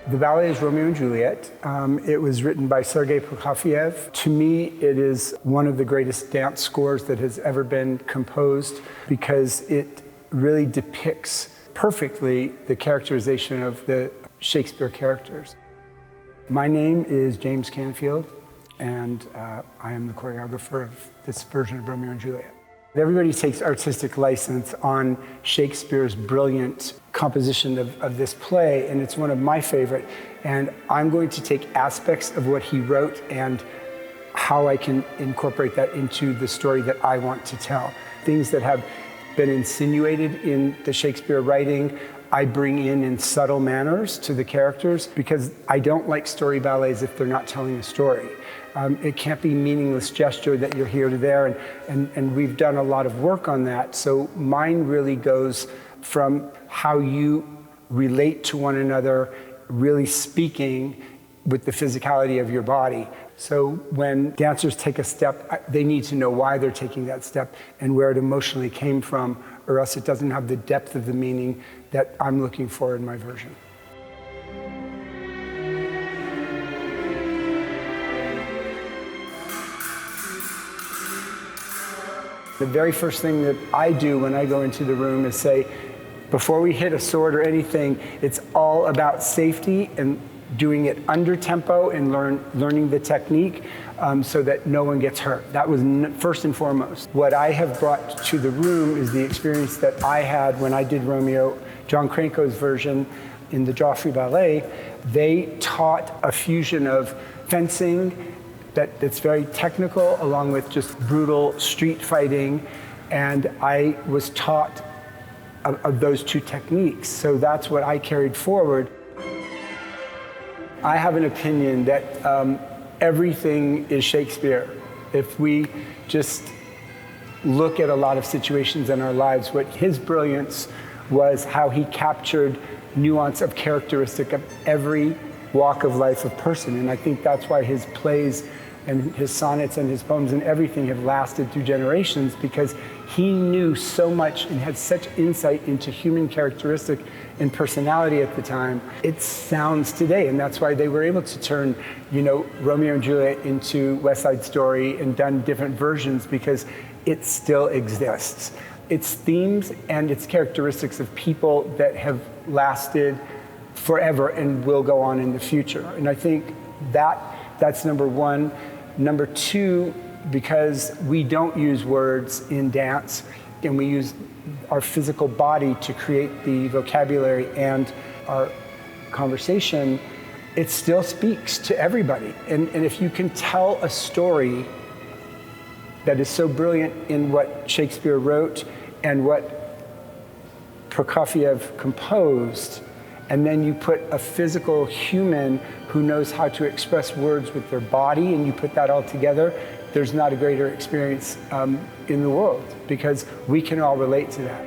The ballet is Romeo and Juliet. It was written by Sergei Prokofiev. To me, it is one of the greatest dance scores that has ever been composed because it really depicts perfectly the characterization of the Shakespeare characters. My name is James Canfield, and I am the choreographer of this version of Romeo and Juliet. Everybody takes artistic license on Shakespeare's brilliant composition of this play, and it's one of my favorite. And I'm going to take aspects of what he wrote and how I can incorporate that into the story that I want to tell. Things that have been insinuated in the Shakespeare writing, I bring in subtle manners to the characters because I don't like story ballets if they're not telling a story. It can't be meaningless gesture that you're here to there, and we've done a lot of work on that. So mine really goes from how you relate to one another, really speaking with the physicality of your body. So when dancers take a step, they need to know why they're taking that step and where it emotionally came from, or else it doesn't have the depth of the meaning that I'm looking for in my version. The very first thing that I do when I go into the room is say, before we hit a sword or anything, it's all about safety and doing it under tempo and learning the technique so that no one gets hurt. That was first and foremost. What I have brought to the room is the experience that I had when I did Romeo, John Cranko's version in the Joffrey Ballet. They taught a fusion of fencing that's very technical, along with just brutal street fighting. And I was taught of those two techniques. So that's what I carried forward. I have an opinion that everything is Shakespeare. If we just look at a lot of situations in our lives, what his brilliance was how he captured nuance of characteristic of every walk of life of person. And I think that's why his plays and his sonnets and his poems and everything have lasted through generations, because he knew so much and had such insight into human characteristic and personality at the time. It sounds today, and that's why they were able to turn, Romeo and Juliet into West Side Story and done different versions because it still exists. Its themes and its characteristics of people that have lasted forever and will go on in the future. And I think that's number one. Number two, because we don't use words in dance and we use our physical body to create the vocabulary and our conversation, it still speaks to everybody. And if you can tell a story that is so brilliant in what Shakespeare wrote and what Prokofiev composed, and then you put a physical human who knows how to express words with their body, and you put that all together, there's not a greater experience in the world, because we can all relate to that.